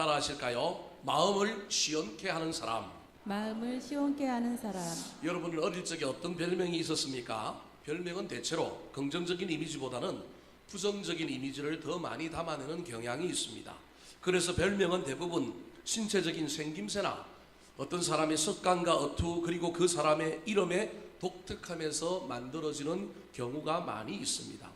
따라 하실까요? 마음을 시원케 하는 사람. 마음을 시원케 하는 사람. 여러분은 어릴 적에 어떤 별명이 있었습니까? 별명은 대체로 긍정적인 이미지보다는 부정적인 이미지를 더 많이 담아내는 경향이 있습니다. 그래서 별명은 대부분 신체적인 생김새나 어떤 사람의 습관과 어투 그리고 그 사람의 이름에 독특하면서 만들어지는 경우가 많이 있습니다.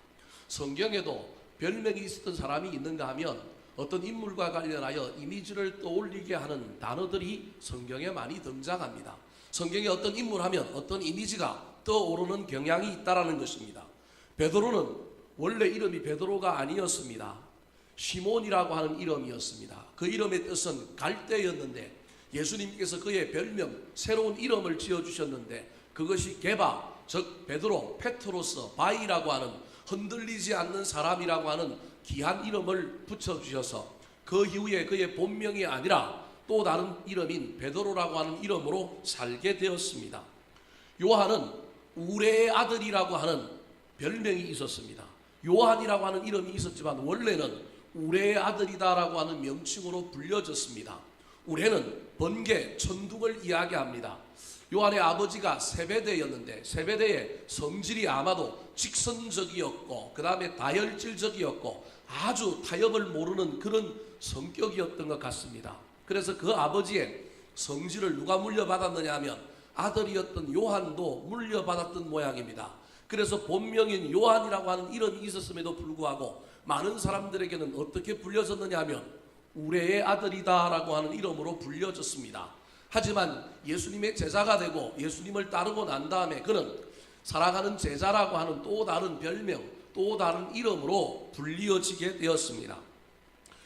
성경에도 별명이 있었던 사람이 있는가 하면 어떤 인물과 관련하여 이미지를 떠올리게 하는 단어들이 성경에 많이 등장합니다. 성경에 어떤 인물 하면 어떤 이미지가 떠오르는 경향이 있다는 것입니다. 베드로는 원래 이름이 베드로가 아니었습니다. 시몬이라고 하는 이름이었습니다. 그 이름의 뜻은 갈대였는데 예수님께서 그의 별명 새로운 이름을 지어주셨는데 그것이 게바 즉 베드로 페트로스 바이라고 하는 흔들리지 않는 사람이라고 하는 귀한 이름을 붙여주셔서 그 이후에 그의 본명이 아니라 또 다른 이름인 베드로라고 하는 이름으로 살게 되었습니다. 요한은 우레의 아들이라고 하는 별명이 있었습니다. 요한이라고 하는 이름이 있었지만 원래는 우레의 아들이다라고 하는 명칭으로 불려졌습니다. 우레는 번개, 천둥을 이야기합니다. 요한의 아버지가 세베대였는데 세베대의 성질이 아마도 직선적이었고 그 다음에 다혈질적이었고 아주 타협을 모르는 그런 성격이었던 것 같습니다. 그래서 그 아버지의 성질을 누가 물려받았느냐 하면 아들이었던 요한도 물려받았던 모양입니다. 그래서 본명인 요한이라고 하는 이름이 있었음에도 불구하고 많은 사람들에게는 어떻게 불려졌느냐 하면 우레의 아들이다라고 하는 이름으로 불려졌습니다. 하지만 예수님의 제자가 되고 예수님을 따르고 난 다음에 그는 사랑하는 제자라고 하는 또 다른 별명, 또 다른 이름으로 불리어지게 되었습니다.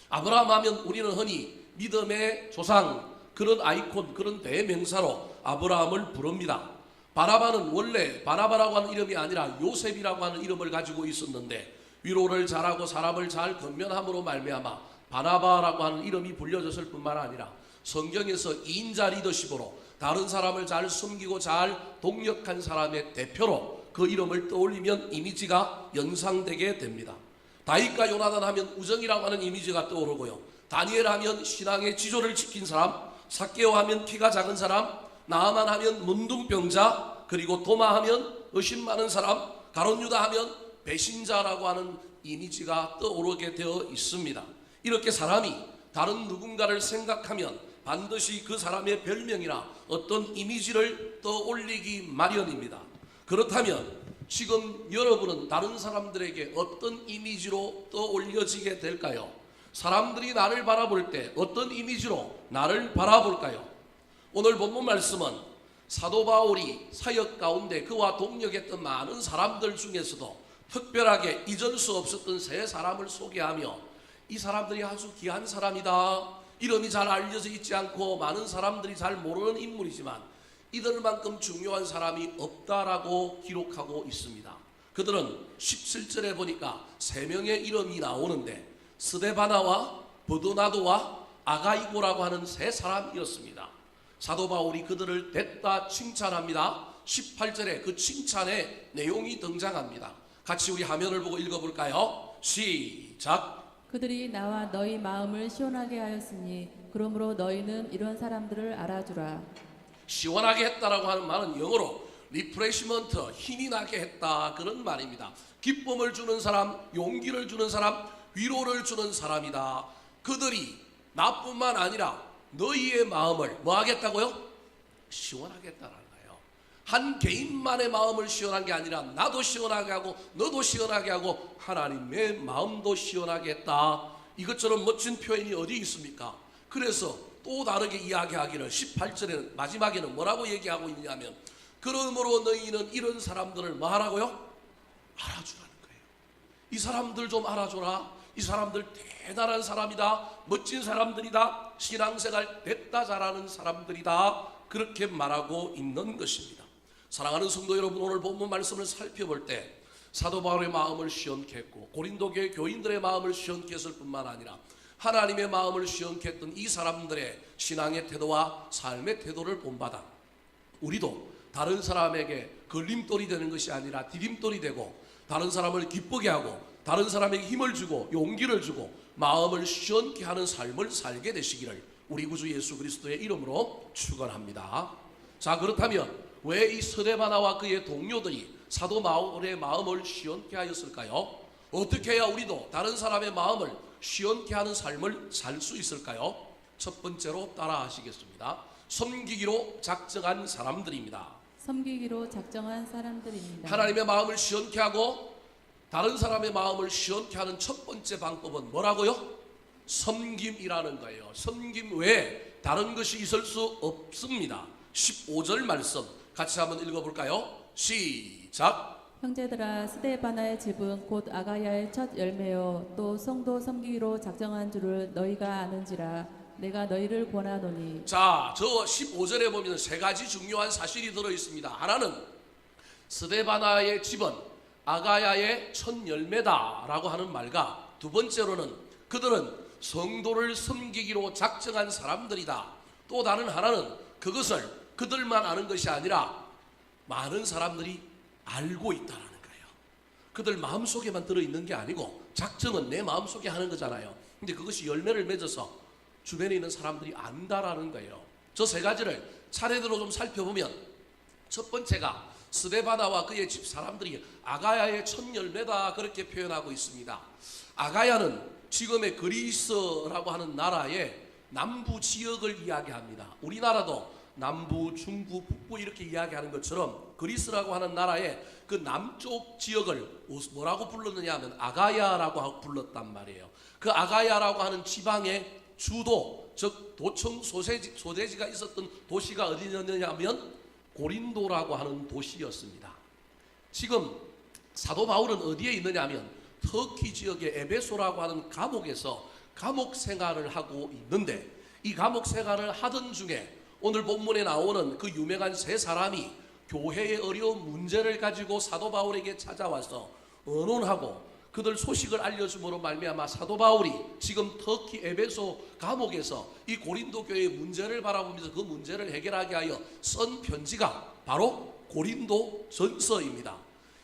아브라함 하면 우리는 흔히 믿음의 조상, 그런 아이콘, 그런 대명사로 아브라함을 부릅니다. 바나바는 원래 바나바라고 하는 이름이 아니라 요셉이라고 하는 이름을 가지고 있었는데 위로를 잘하고 사람을 잘 건면함으로 말미암아 바나바라고 하는 이름이 불려졌을 뿐만 아니라 성경에서 2인자 리더십으로 다른 사람을 잘 숨기고 잘 동력한 사람의 대표로 그 이름을 떠올리면 이미지가 연상되게 됩니다. 다윗과 요나단 하면 우정이라고 하는 이미지가 떠오르고요. 다니엘 하면 신앙의 지조를 지킨 사람, 삭개오 하면 키가 작은 사람, 나아만 하면 문둥병자, 그리고 도마 하면 의심 많은 사람, 가룟유다 하면 배신자라고 하는 이미지가 떠오르게 되어 있습니다. 이렇게 사람이 다른 누군가를 생각하면 반드시 그 사람의 별명이나 어떤 이미지를 떠올리기 마련입니다. 그렇다면 지금 여러분은 다른 사람들에게 어떤 이미지로 떠올려지게 될까요? 사람들이 나를 바라볼 때 어떤 이미지로 나를 바라볼까요? 오늘 본문 말씀은 사도 바울이 사역 가운데 그와 동역했던 많은 사람들 중에서도 특별하게 잊을 수 없었던 세 사람을 소개하며 이 사람들이 아주 귀한 사람이다. 이름이 잘 알려져 있지 않고 많은 사람들이 잘 모르는 인물이지만 이들만큼 중요한 사람이 없다라고 기록하고 있습니다. 그들은 17절에 보니까 세 명의 이름이 나오는데 스데바나와 버도나도와 아가이고라고 하는 세 사람이었습니다. 사도 바울이 그들을 댔다 칭찬합니다. 18절에 그 칭찬의 내용이 등장합니다. 같이 우리 화면을 보고 읽어볼까요? 시작. 그들이 나와 너희 마음을 시원하게 하였으니 그러므로 너희는 이런 사람들을 알아주라. 시원하게 했다라고 하는 말은 영어로 리프레시먼트, 힘이 나게 했다 그런 말입니다. 기쁨을 주는 사람, 용기를 주는 사람, 위로를 주는 사람이다. 그들이 나뿐만 아니라 너희의 마음을 뭐 하겠다고요? 시원하게 했다라는 거예요. 한 개인만의 마음을 시원한 게 아니라 나도 시원하게 하고 너도 시원하게 하고 하나님의 마음도 시원하게 했다. 이것처럼 멋진 표현이 어디 있습니까? 그래서 또 다르게 이야기하기를 18절에는 마지막에는 뭐라고 얘기하고 있냐면 그러므로 너희는 이런 사람들을 뭐 하라고요? 알아주라는 거예요. 이 사람들 좀 알아줘라. 이 사람들 대단한 사람이다. 멋진 사람들이다. 신앙생활 됐다 잘하는 사람들이다. 그렇게 말하고 있는 것입니다. 사랑하는 성도 여러분, 오늘 본문 말씀을 살펴볼 때 사도 바울의 마음을 시원케 했고 고린도 교회 교인들의 마음을 시원케 했을 뿐만 아니라 하나님의 마음을 시원케 했던 이 사람들의 신앙의 태도와 삶의 태도를 본받아 우리도 다른 사람에게 걸림돌이 되는 것이 아니라 디딤돌이 되고 다른 사람을 기쁘게 하고 다른 사람에게 힘을 주고 용기를 주고 마음을 시원케 하는 삶을 살게 되시기를 우리 구주 예수 그리스도의 이름으로 축원합니다. 자, 그렇다면 왜 이 스데바나와 그의 동료들이 사도 바울의 마음을 시원케 하였을까요? 어떻게 해야 우리도 다른 사람의 마음을 시원케 하는 삶을 살 수 있을까요? 첫 번째로 따라 하시겠습니다. 섬기기로 작정한 사람들입니다. 섬기기로 작정한 사람들입니다. 하나님의 마음을 시원케 하고 다른 사람의 마음을 시원케 하는 첫 번째 방법은 뭐라고요? 섬김이라는 거예요. 섬김 외에 다른 것이 있을 수 없습니다. 15절 말씀 같이 한번 읽어볼까요? 시작. 형제들아, 스데바나의 집은 곧 아가야의 첫 열매요 또 성도 섬기기로 작정한 줄을 너희가 아는지라. 내가 너희를 권하노니. 자, 저 15절에 보면 세 가지 중요한 사실이 들어있습니다. 하나는 스데바나의 집은 아가야의 첫 열매다라고 하는 말과, 두 번째로는 그들은 성도를 섬기기로 작정한 사람들이다. 또 다른 하나는 그것을 그들만 아는 것이 아니라 많은 사람들이 알고 있다는 거예요. 그들 마음속에만 들어있는 게 아니고 작정은 내 마음속에 하는 거잖아요. 근데 그것이 열매를 맺어서 주변에 있는 사람들이 안다라는 거예요. 저 세 가지를 차례대로 좀 살펴보면, 첫 번째가 스데바나와 그의 집 사람들이 아가야의 첫 열매다 그렇게 표현하고 있습니다. 아가야는 지금의 그리스라고 하는 나라의 남부 지역을 이야기합니다. 우리나라도 남부, 중부, 북부 이렇게 이야기하는 것처럼 그리스라고 하는 나라의 그 남쪽 지역을 뭐라고 불렀느냐 하면 아가야라고 불렀단 말이에요. 그 아가야라고 하는 지방의 주도, 즉 도청 소재지가 있었던 도시가 어디였느냐 하면 고린도라고 하는 도시였습니다. 지금 사도 바울은 어디에 있느냐 하면 터키 지역의 에베소라고 하는 감옥에서 감옥 생활을 하고 있는데, 이 감옥 생활을 하던 중에 오늘 본문에 나오는 그 유명한 세 사람이 교회의 어려운 문제를 가지고 사도 바울에게 찾아와서 의논하고 그들 소식을 알려줌으로 말미암아 사도 바울이 지금 터키 에베소 감옥에서 이 고린도 교회의 문제를 바라보면서 그 문제를 해결하게 하여 쓴 편지가 바로 고린도 전서입니다.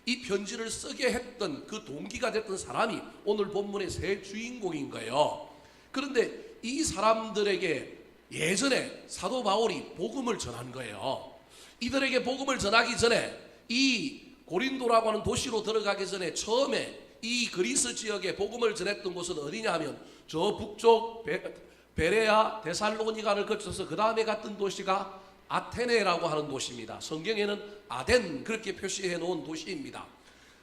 이 편지를 쓰게 했던 그 동기가 됐던 사람이 오늘 본문의 세 주인공인 거예요. 그런데 이 사람들에게 예전에 사도 바울이 복음을 전한 거예요. 이들에게 복음을 전하기 전에 이 고린도라고 하는 도시로 들어가기 전에 처음에 이 그리스 지역에 복음을 전했던 곳은 어디냐 하면 저 북쪽 베레아 데살로니가를 거쳐서 그 다음에 갔던 도시가 아테네라고 하는 도시입니다. 성경에는 아덴 그렇게 표시해 놓은 도시입니다.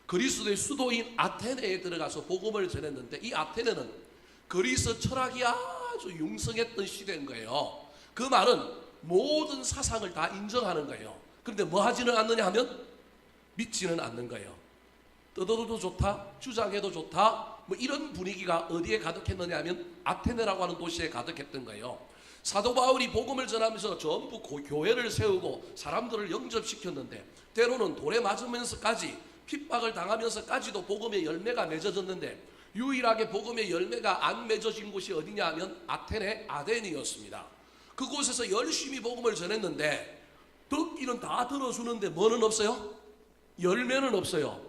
그리스도의 수도인 아테네에 들어가서 복음을 전했는데, 이 아테네는 그리스 철학이 아주 융성했던 시대인 거예요. 그 말은 모든 사상을 다 인정하는 거예요. 그런데 뭐 하지는 않느냐 하면 믿지는 않는 거예요. 떠들어도 좋다, 주장해도 좋다, 뭐 이런 분위기가 어디에 가득했느냐 하면 아테네라고 하는 도시에 가득했던 거예요. 사도 바울이 복음을 전하면서 전부 교회를 세우고 사람들을 영접시켰는데, 때로는 돌에 맞으면서까지 핍박을 당하면서까지도 복음의 열매가 맺어졌는데, 유일하게 복음의 열매가 안 맺어진 곳이 어디냐 하면 아테네 아덴이었습니다. 그곳에서 열심히 복음을 전했는데 듣기는 다 들어주는데 뭐는 없어요? 열매는 없어요.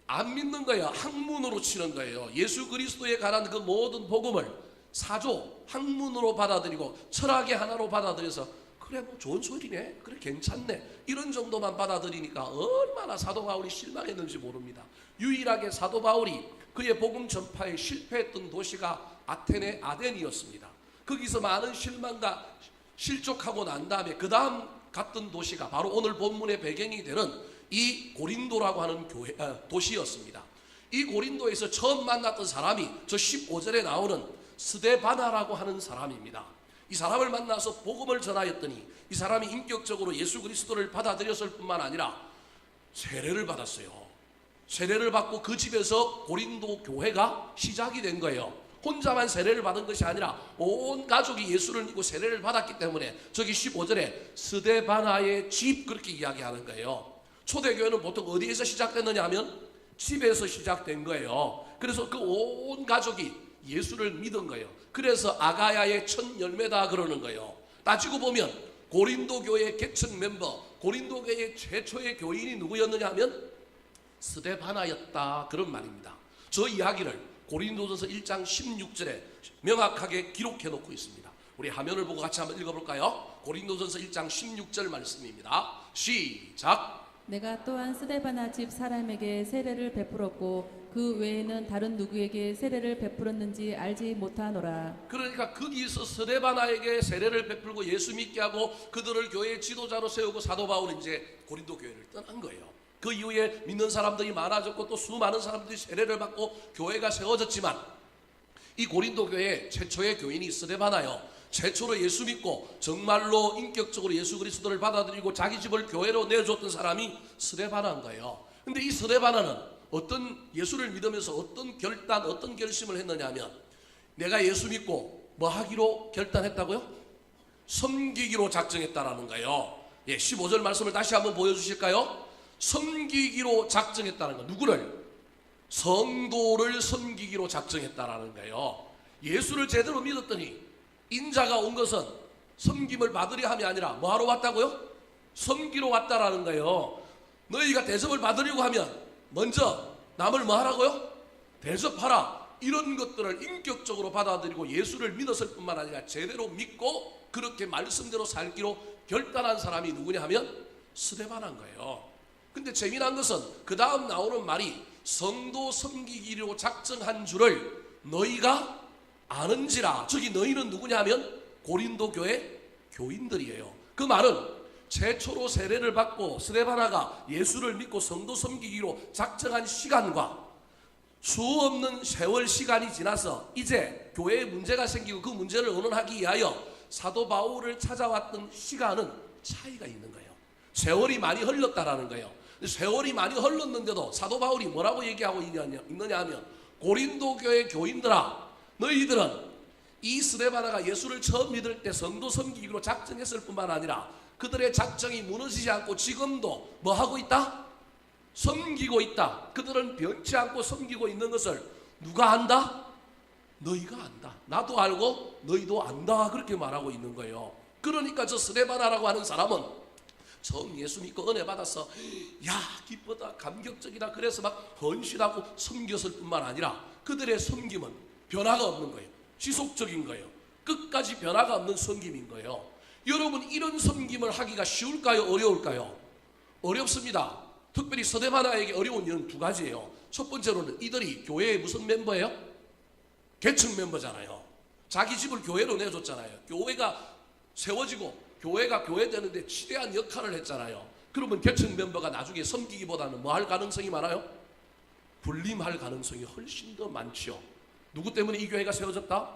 안 믿는 거예요. 학문으로 치는 거예요. 예수 그리스도에 관한 그 모든 복음을 사조, 학문으로 받아들이고 철학의 하나로 받아들여서 그래 뭐 좋은 소리네, 그래 괜찮네, 이런 정도만 받아들이니까 얼마나 사도 바울이 실망했는지 모릅니다. 유일하게 사도 바울이 그의 복음 전파에 실패했던 도시가 아테네 아덴이었습니다. 거기서 많은 실망과 실족하고 난 다음에 그 다음 갔던 도시가 바로 오늘 본문의 배경이 되는 이 고린도라고 하는 도시였습니다. 이 고린도에서 처음 만났던 사람이 저 15절에 나오는 스데바나라고 하는 사람입니다. 이 사람을 만나서 복음을 전하였더니 이 사람이 인격적으로 예수 그리스도를 받아들였을 뿐만 아니라 세례를 받았어요. 세례를 받고 그 집에서 고린도 교회가 시작이 된 거예요. 혼자만 세례를 받은 것이 아니라 온 가족이 예수를 믿고 세례를 받았기 때문에 저기 15절에 스데바나의 집 그렇게 이야기하는 거예요. 초대교회는 보통 어디에서 시작됐느냐 하면 집에서 시작된 거예요. 그래서 그 온 가족이 예수를 믿은 거예요. 그래서 아가야의 첫 열매다 그러는 거예요. 따지고 보면 고린도 교회의 개척 멤버, 고린도 교회의 최초의 교인이 누구였느냐 하면 스데바나였다 그런 말입니다. 저 이야기를 고린도전서 1장 16절에 명확하게 기록해 놓고 있습니다. 우리 화면을 보고 같이 한번 읽어볼까요? 고린도전서 1장 16절 말씀입니다. 시작. 내가 또한 스데바나 집 사람에게 세례를 베풀었고 그 외에는 다른 누구에게 세례를 베풀었는지 알지 못하노라. 그러니까 거기서 스데바나에게 세례를 베풀고 예수 믿게 하고 그들을 교회의 지도자로 세우고 사도 바울은 이제 고린도 교회를 떠난 거예요. 그 이후에 믿는 사람들이 많아졌고 또 수많은 사람들이 세례를 받고 교회가 세워졌지만 이 고린도 교회 최초의 교인이 스데바나요. 최초로 예수 믿고 정말로 인격적으로 예수 그리스도를 받아들이고 자기 집을 교회로 내줬던 사람이 스데바나인 거예요. 근데 이 스데바나는 어떤 예수를 믿으면서 어떤 결단, 어떤 결심을 했느냐 하면 내가 예수 믿고 뭐 하기로 결단했다고요? 섬기기로 작정했다라는 거예요. 예, 15절 말씀을 다시 한번 보여주실까요? 섬기기로 작정했다는 거. 누구를? 성도를 섬기기로 작정했다라는 거예요. 예수를 제대로 믿었더니 인자가 온 것은 섬김을 받으려 함이 아니라 뭐 하러 왔다고요? 섬기러 왔다라는 거예요. 너희가 대접을 받으려고 하면 먼저 남을 뭐 하라고요? 대접하라. 이런 것들을 인격적으로 받아들이고 예수를 믿었을 뿐만 아니라 제대로 믿고 그렇게 말씀대로 살기로 결단한 사람이 누구냐 하면 스데바나인 거예요. 근데 재미난 것은 그 다음 나오는 말이 성도 섬기기로 작정한 줄을 너희가 아는지라. 저기 너희는 누구냐 하면 고린도 교회 교인들이에요. 그 말은 최초로 세례를 받고 스데바나가 예수를 믿고 성도 섬기기로 작정한 시간과 수없는 세월 시간이 지나서 이제 교회에 문제가 생기고 그 문제를 의논하기 위하여 사도 바울을 찾아왔던 시간은 차이가 있는 거예요. 세월이 많이 흘렀다라는 거예요. 세월이 많이 흘렀는데도 사도 바울이 뭐라고 얘기하고 있느냐 하면 고린도 교회 교인들아, 너희들은 이 스데바나가 예수를 처음 믿을 때 성도 섬기기로 작정했을 뿐만 아니라 그들의 작정이 무너지지 않고 지금도 뭐 하고 있다? 섬기고 있다. 그들은 변치 않고 섬기고 있는 것을 누가 안다? 너희가 안다. 나도 알고 너희도 안다. 그렇게 말하고 있는 거예요. 그러니까 저 스데바나라고 하는 사람은 처음 예수 믿고 은혜 받아서 야 기쁘다 감격적이다 그래서 막 헌신하고 섬겼을 뿐만 아니라 그들의 섬김은 변화가 없는 거예요. 지속적인 거예요. 끝까지 변화가 없는 섬김인 거예요. 여러분 이런 섬김을 하기가 쉬울까요? 어려울까요? 어렵습니다. 특별히 스데바나에게 어려운 일은 두 가지예요. 첫 번째로는 이들이 교회의 무슨 멤버예요? 계층 멤버잖아요. 자기 집을 교회로 내줬잖아요. 교회가 세워지고 교회가 교회 되는데 지대한 역할을 했잖아요. 그러면 계층 멤버가 나중에 섬기기보다는 뭐 할 가능성이 많아요? 불림할 가능성이 훨씬 더 많죠. 누구 때문에 이 교회가 세워졌다?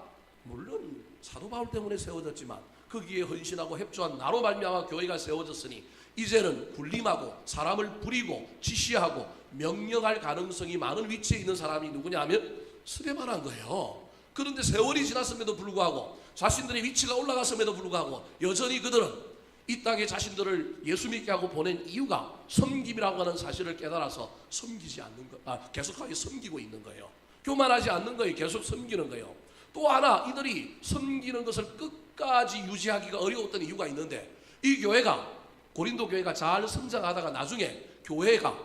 물론 사도 바울 때문에 세워졌지만 거기에 헌신하고 협조한 나로 말미암아 교회가 세워졌으니 이제는 불림하고 사람을 부리고 지시하고 명령할 가능성이 많은 위치에 있는 사람이 누구냐 하면 스데바나인 거예요. 그런데 세월이 지났음에도 불구하고 자신들의 위치가 올라갔음에도 불구하고 여전히 그들은 이 땅에 자신들을 예수 믿게 하고 보낸 이유가 섬김이라고 하는 사실을 깨달아서 섬기지 않는 거, 계속하게 섬기고 있는 거예요. 교만하지 않는 거예요. 계속 섬기는 거예요. 또 하나 이들이 섬기는 것을 끝까지 유지하기가 어려웠던 이유가 있는데 이 교회가 고린도 교회가 잘 성장하다가 나중에 교회가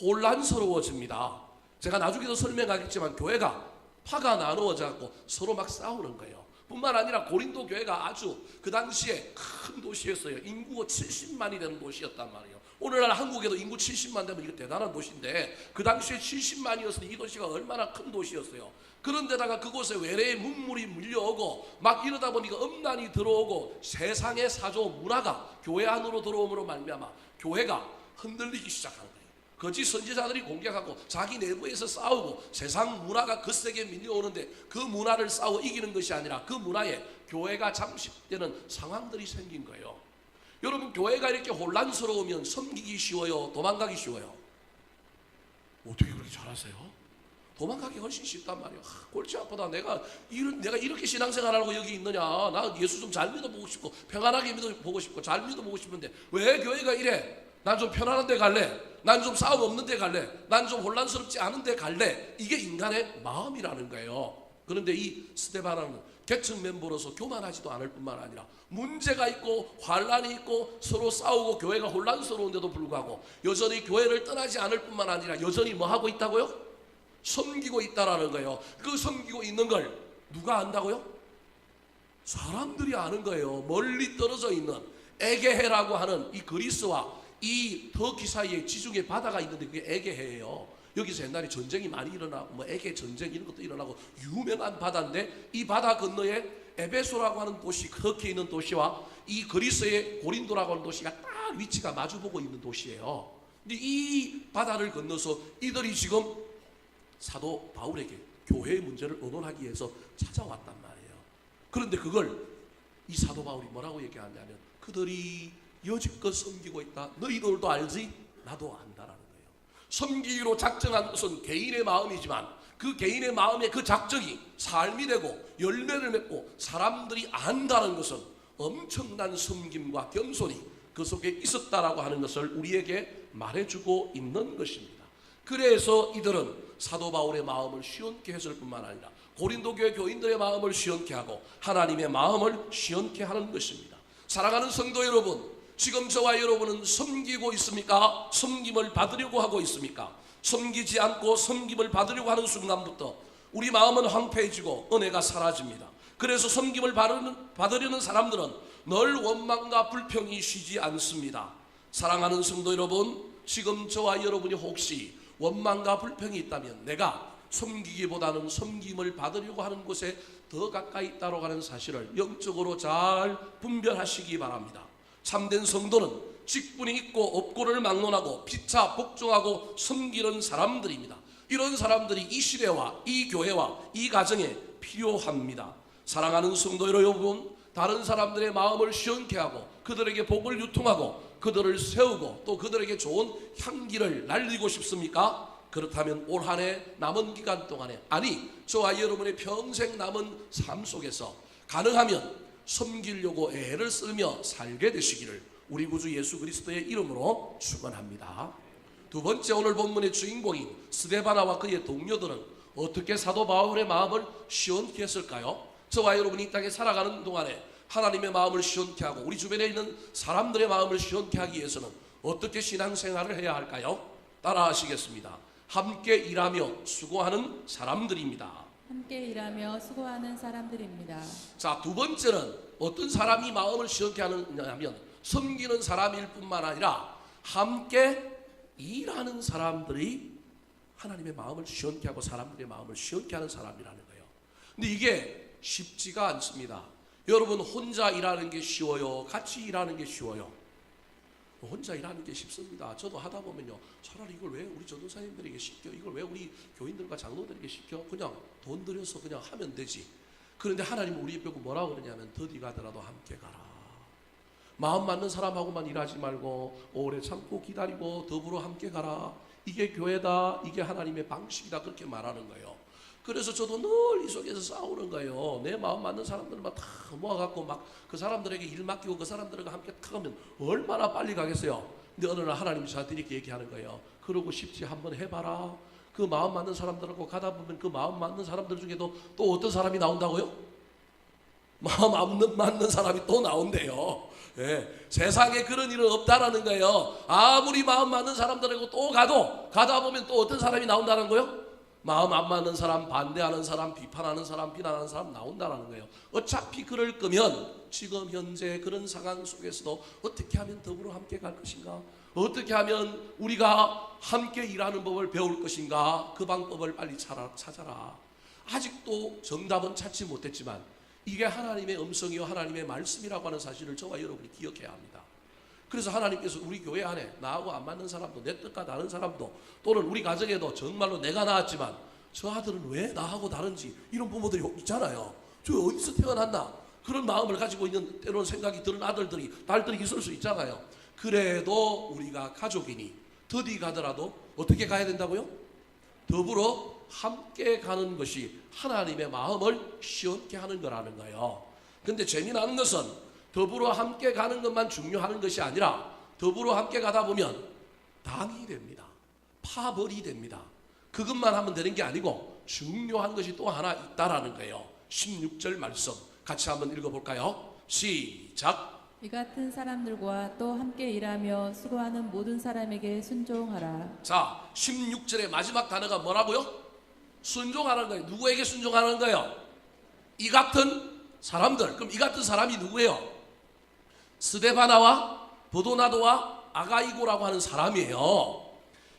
혼란스러워집니다. 제가 나중에도 설명하겠지만 교회가 파가 나누어져서 서로 막 싸우는 거예요. 뿐만 아니라 고린도 교회가 아주 그 당시에 큰 도시였어요. 인구가 70만이 되는 도시였단 말이에요. 오늘날 한국에도 인구 70만 되면 이거 대단한 도시인데 그 당시에 70만이었으니 이 도시가 얼마나 큰 도시였어요. 그런데다가 그곳에 외래의 문물이 밀려오고 막 이러다 보니까 음란이 들어오고 세상의 사조 문화가 교회 안으로 들어옴으로 말미암아 교회가 흔들리기 시작한 거예요. 거짓 선지자들이 공격하고 자기 내부에서 싸우고 세상 문화가 거세게 밀려오는데 그 문화를 싸워 이기는 것이 아니라 그 문화에 교회가 잠식되는 상황들이 생긴 거예요. 여러분 교회가 이렇게 혼란스러우면 섬기기 쉬워요? 도망가기 쉬워요? 어떻게 그렇게 잘하세요? 도망가기 훨씬 쉽단 말이에요. 골치 아프다. 내가 이렇게 신앙생활하고 여기 있느냐. 나 예수 좀 잘 믿어보고 싶고 평안하게 믿어보고 싶고 잘 믿어보고 싶은데 왜 교회가 이래? 난 좀 편안한 데 갈래. 난 좀 싸움 없는 데 갈래. 난 좀 혼란스럽지 않은 데 갈래. 이게 인간의 마음이라는 거예요. 그런데 이 스데바나는 계층 멤버로서 교만하지도 않을 뿐만 아니라 문제가 있고 환란이 있고 서로 싸우고 교회가 혼란스러운데도 불구하고 여전히 교회를 떠나지 않을 뿐만 아니라 여전히 뭐 하고 있다고요? 섬기고 있다라는 거예요. 그 섬기고 있는 걸 누가 안다고요? 사람들이 아는 거예요. 멀리 떨어져 있는 에게해라고 하는 이 그리스와 이 터키 사이에 지중해 바다가 있는데 그게 에게해예요. 여기서 옛날에 전쟁이 많이 일어나고 뭐 에게 전쟁 이런 것도 일어나고 유명한 바다인데, 이 바다 건너에 에베소라고 하는 도시, 터키에 있는 도시와 이 그리스의 고린도라고 하는 도시가 딱 위치가 마주보고 있는 도시예요. 근데 이 바다를 건너서 이들이 지금 사도 바울에게 교회의 문제를 의논하기 위해서 찾아왔단 말이에요. 그런데 그걸 이 사도 바울이 뭐라고 얘기하냐면, 그들이 여지껏 섬기고 있다. 너희들도 알지? 나도 안다라는 거예요. 섬기기로 작정한 것은 개인의 마음이지만 그 개인의 마음의 그 작정이 삶이 되고 열매를 맺고 사람들이 안다는 것은 엄청난 섬김과 겸손이 그 속에 있었다라고 하는 것을 우리에게 말해주고 있는 것입니다. 그래서 이들은 사도 바울의 마음을 시원케 했을 뿐만 아니라 고린도 교회 교인들의 마음을 시원케 하고 하나님의 마음을 시원케 하는 것입니다. 사랑하는 성도 여러분, 지금 저와 여러분은 섬기고 있습니까? 섬김을 받으려고 하고 있습니까? 섬기지 않고 섬김을 받으려고 하는 순간부터 우리 마음은 황폐해지고 은혜가 사라집니다. 그래서 섬김을 받으려는 사람들은 늘 원망과 불평이 쉬지 않습니다. 사랑하는 성도 여러분, 지금 저와 여러분이 혹시 원망과 불평이 있다면 내가 섬기기보다는 섬김을 받으려고 하는 곳에 더 가까이 있다고 하는 사실을 영적으로 잘 분별하시기 바랍니다. 참된 성도는 직분이 있고 업고를 막론하고 피차 복종하고 섬기는 사람들입니다. 이런 사람들이 이 시대와 이 교회와 이 가정에 필요합니다. 사랑하는 성도 여러분, 다른 사람들의 마음을 시원케 하고 그들에게 복을 유통하고 그들을 세우고 또 그들에게 좋은 향기를 날리고 싶습니까? 그렇다면 올 한 해 남은 기간 동안에, 아니 저와 여러분의 평생 남은 삶 속에서 가능하면 섬기려고 애를 쓰며 살게 되시기를 우리 구주 예수 그리스도의 이름으로 축원합니다. 두 번째, 오늘 본문의 주인공인 스데바나와 그의 동료들은 어떻게 사도 바울의 마음을 시원케 했을까요? 저와 여러분이 이 땅에 살아가는 동안에 하나님의 마음을 시원케 하고 우리 주변에 있는 사람들의 마음을 시원케 하기 위해서는 어떻게 신앙생활을 해야 할까요? 따라 하시겠습니다. 함께 일하며 수고하는 사람들입니다. 함께 일하며 수고하는 사람들입니다. 자, 두 번째는 어떤 사람이 마음을 시원케 하느냐면 섬기는 사람일 뿐만 아니라 함께 일하는 사람들이 하나님의 마음을 시원케 하고 사람들의 마음을 시원케 하는 사람이라는 거예요. 근데 이게 쉽지가 않습니다. 여러분, 혼자 일하는 게 쉬워요? 같이 일하는 게 쉬워요? 혼자 일하는 게 쉽습니다. 저도 하다 보면요, 차라리 이걸 왜 우리 전도사님들에게 시켜? 이걸 왜 우리 교인들과 장로들에게 시켜? 그냥 돈 들여서 그냥 하면 되지. 그런데 하나님은 우리 보고 뭐라고 그러냐면 더디 가더라도 함께 가라. 마음 맞는 사람하고만 일하지 말고 오래 참고 기다리고 더불어 함께 가라. 이게 교회다. 이게 하나님의 방식이다. 그렇게 말하는 거예요. 그래서 저도 늘 이 속에서 싸우는 거예요. 내 마음 맞는 사람들만 다 모아갖고 막 그 사람들에게 일 맡기고 그 사람들과 함께 가면 얼마나 빨리 가겠어요. 근데 어느 날 하나님이 저한테 이렇게 얘기하는 거예요. 그러고 싶지 한번 해봐라. 그 마음 맞는 사람들하고 가다 보면 그 마음 맞는 사람들 중에도 또 어떤 사람이 나온다고요? 마음 맞는 사람이 또 나온대요. 예, 세상에 그런 일은 없다라는 거예요. 아무리 마음 맞는 사람들하고 또 가다 보면 또 어떤 사람이 나온다는 거예요? 마음 안 맞는 사람, 반대하는 사람, 비판하는 사람, 비난하는 사람 나온다는 거예요. 어차피 그럴 거면 지금 현재 그런 상황 속에서도 어떻게 하면 더불어 함께 갈 것인가? 어떻게 하면 우리가 함께 일하는 법을 배울 것인가? 그 방법을 빨리 찾아라. 아직도 정답은 찾지 못했지만 이게 하나님의 음성이요 하나님의 말씀이라고 하는 사실을 저와 여러분이 기억해야 합니다. 그래서 하나님께서 우리 교회 안에 나하고 안 맞는 사람도, 내 뜻과 다른 사람도, 또는 우리 가정에도 정말로 내가 낳았지만 저 아들은 왜 나하고 다른지 이런 부모들이 있잖아요. 저 어디서 태어났나? 그런 마음을 가지고 있는 때로는 생각이 드는 아들들이, 딸들이 있을 수 있잖아요. 그래도 우리가 가족이니 더디 가더라도 어떻게 가야 된다고요? 더불어 함께 가는 것이 하나님의 마음을 시원케 하는 거라는 거예요. 근데 재미나는 것은 더불어 함께 가는 것만 중요한 것이 아니라 더불어 함께 가다 보면 당이 됩니다. 파벌이 됩니다. 그것만 하면 되는 게 아니고 중요한 것이 또 하나 있다라는 거예요. 16절 말씀 같이 한번 읽어볼까요? 시작. 이 같은 사람들과 또 함께 일하며 수고하는 모든 사람에게 순종하라. 자, 16절의 마지막 단어가 뭐라고요? 순종하는 거예요. 누구에게 순종하는 거예요? 이 같은 사람들. 그럼 이 같은 사람이 누구예요? 스데바나와 버도나도와 아가이고라고 하는 사람이에요.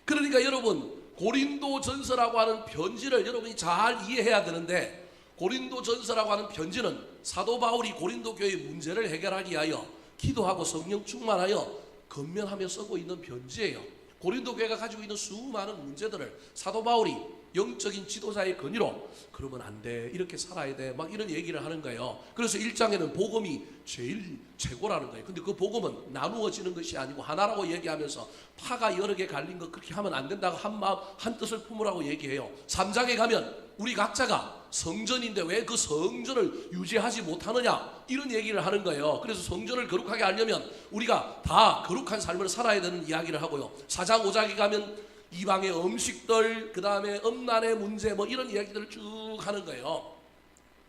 그러니까 여러분 고린도 전서라고 하는 편지를 여러분이 잘 이해해야 되는데, 고린도 전서라고 하는 편지는 사도 바울이 고린도 교회의 문제를 해결하기 위하여 기도하고 성령 충만하여 건면하며 쓰고 있는 편지예요. 고린도 교회가 가지고 있는 수많은 문제들을 사도 바울이 영적인 지도자의 건의로 그러면 안 돼, 이렇게 살아야 돼, 막 이런 얘기를 하는 거예요. 그래서 1장에는 복음이 제일 최고라는 거예요. 근데 그 복음은 나누어지는 것이 아니고 하나라고 얘기하면서 파가 여러 개 갈린 거 그렇게 하면 안 된다고 한 마음 한 뜻을 품으라고 얘기해요. 3장에 가면 우리 각자가 성전인데 왜 그 성전을 유지하지 못하느냐, 이런 얘기를 하는 거예요. 그래서 성전을 거룩하게 하려면 우리가 다 거룩한 삶을 살아야 되는 이야기를 하고요. 4장 5장에 가면 이방의 음식들, 그 다음에 음란의 문제, 뭐 이런 이야기들을 쭉 하는 거예요.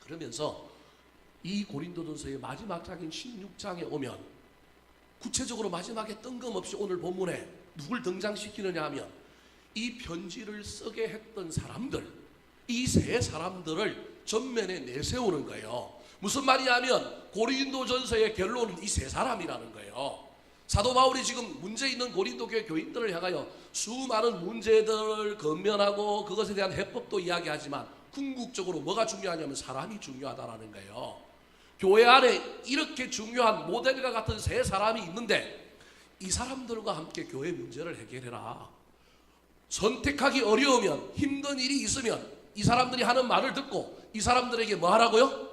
그러면서 이 고린도전서의 마지막 장인 16장에 오면 구체적으로 마지막에 뜬금없이 오늘 본문에 누굴 등장시키느냐 하면 이 편지를 쓰게 했던 사람들, 이 세 사람들을 전면에 내세우는 거예요. 무슨 말이냐면 고린도전서의 결론은 이 세 사람이라는 거예요. 사도 바울이 지금 문제 있는 고린도 교회 교인들을 향하여 수많은 문제들을 건면하고 그것에 대한 해법도 이야기하지만 궁극적으로 뭐가 중요하냐면 사람이 중요하다라는 거예요. 교회 안에 이렇게 중요한 모델과 같은 세 사람이 있는데 이 사람들과 함께 교회 문제를 해결해라. 선택하기 어려우면, 힘든 일이 있으면 이 사람들이 하는 말을 듣고 이 사람들에게 뭐 하라고요?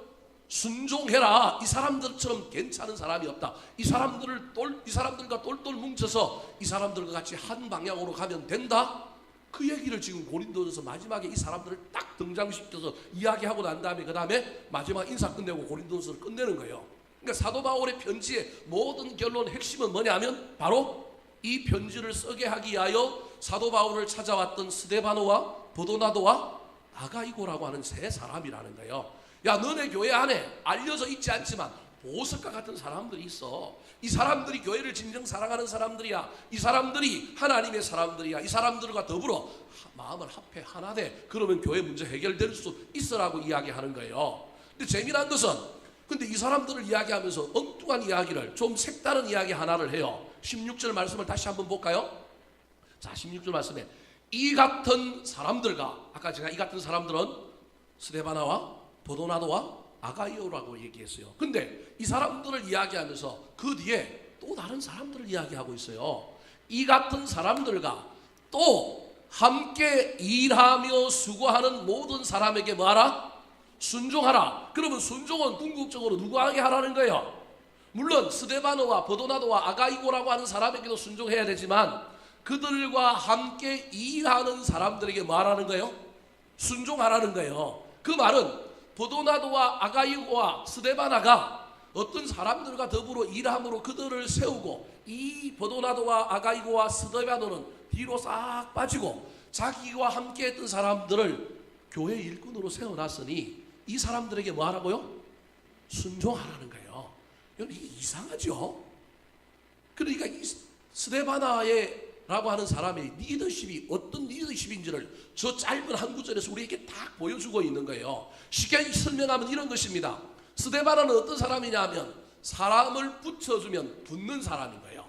순종해라. 이 사람들처럼 괜찮은 사람이 없다. 이 사람들과 똘똘 뭉쳐서 이 사람들과 같이 한 방향으로 가면 된다. 그 얘기를 지금 고린도전서 마지막에 이 사람들을 딱 등장시켜서 이야기하고 난 다음에 그 다음에 마지막 인사 끝내고 고린도전서를 끝내는 거예요. 그러니까 사도 바울의 편지의 모든 결론 핵심은 뭐냐면 바로 이 편지를 쓰게 하기 위하여 사도 바울을 찾아왔던 스데바노와 버도나도와 아가이고라고 하는 세 사람이라는 거예요. 야, 너네 교회 안에 알려져 있지 않지만 보석과 같은 사람들이 있어. 이 사람들이 교회를 진정 사랑하는 사람들이야. 이 사람들이 하나님의 사람들이야. 이 사람들과 더불어 마음을 합해 하나 돼. 그러면 교회 문제 해결될 수 있어라고 이야기하는 거예요. 근데 재미난 것은 근데 이 사람들을 이야기하면서 엉뚱한 이야기를, 좀 색다른 이야기 하나를 해요. 16절 말씀을 다시 한번 볼까요? 자, 16절 말씀에 이 같은 사람들과, 아까 제가 이 같은 사람들은 스데바나와 버도나도와 아가이오라고 얘기했어요. 근데 이 사람들을 이야기하면서 그 뒤에 또 다른 사람들을 이야기하고 있어요. 이 같은 사람들과 또 함께 일하며 수고하는 모든 사람에게 뭐하라? 순종하라. 그러면 순종은 궁극적으로 누구에게 하라는 거예요? 물론 스데바노와 버도나도와 아가이고라고 하는 사람에게도 순종해야 되지만 그들과 함께 일하는 사람들에게 뭐하라는 거예요? 순종하라는 거예요. 그 말은 버도나도와 아가이고와 스데바나가 어떤 사람들과 더불어 일함으로 그들을 세우고 이 버도나도와 아가이고와 스데바노는 뒤로 싹 빠지고 자기와 함께 했던 사람들을 교회 일꾼으로 세워놨으니 이 사람들에게 뭐 하라고요? 순종하라는 거예요. 여러분 이게 이상하죠? 그러니까 이 스데바나라고 하는 사람의 리더십이 어떤 리더십인지를 저 짧은 한 구절에서 우리에게 딱 보여주고 있는 거예요. 쉽게 설명하면 이런 것입니다. 스데바나는 어떤 사람이냐 하면 사람을 붙여주면 붙는 사람인 거예요.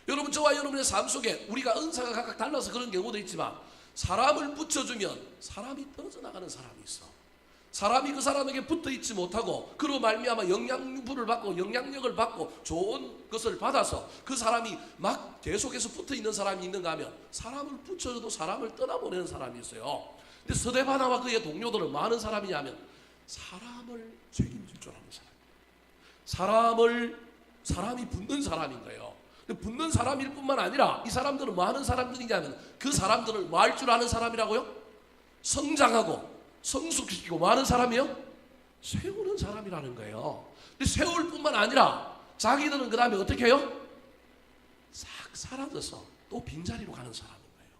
여러분 저와 여러분의 삶 속에 우리가 은사가 각각 달라서 그런 경우도 있지만 사람을 붙여주면 사람이 떨어져 나가는 사람이 있어. 사람이 그 사람에게 붙어 있지 못하고 그로 말미암아 영양분을 받고 영향력을 받고 좋은 것을 받아서 그 사람이 막 계속해서 붙어 있는 사람이 있는가 하면 사람을 붙여줘도 사람을 떠나보내는 사람이 있어요. 근데 스데바나와 그의 동료들은 뭐 하는 사람이냐면 사람을 책임질 줄 아는 사람. 사람이 붙는 사람인 거예요. 붙는 사람일 뿐만 아니라 이 사람들은 뭐 하는 사람들이냐면 그 사람들을 뭐 할 줄 아는 사람이라고요? 성장하고 성숙시키고 뭐 하는 사람이요? 세우는 사람이라는 거예요. 근데 세울 뿐만 아니라 자기들은 그 다음에 어떻게 해요? 싹 사라져서 또 빈자리로 가는 사람인 거예요.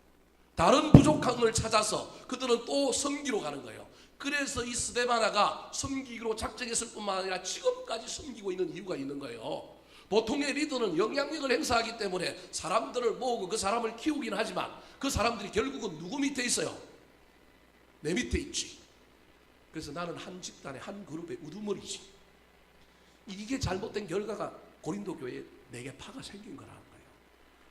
다른 부족함을 찾아서 그들은 또 섬기로 가는 거예요. 그래서 이 스데바나가 섬기기로 작정했을 뿐만 아니라 지금까지 섬기고 있는 이유가 있는 거예요. 보통의 리더는 영향력을 행사하기 때문에 사람들을 모으고 그 사람을 키우긴 하지만 그 사람들이 결국은 누구 밑에 있어요? 내 밑에 있지. 그래서 나는 한 집단의 한 그룹의 우두머리지. 이게 잘못된 결과가 고린도 교회에 4개 파가 생긴 거라는 거예요.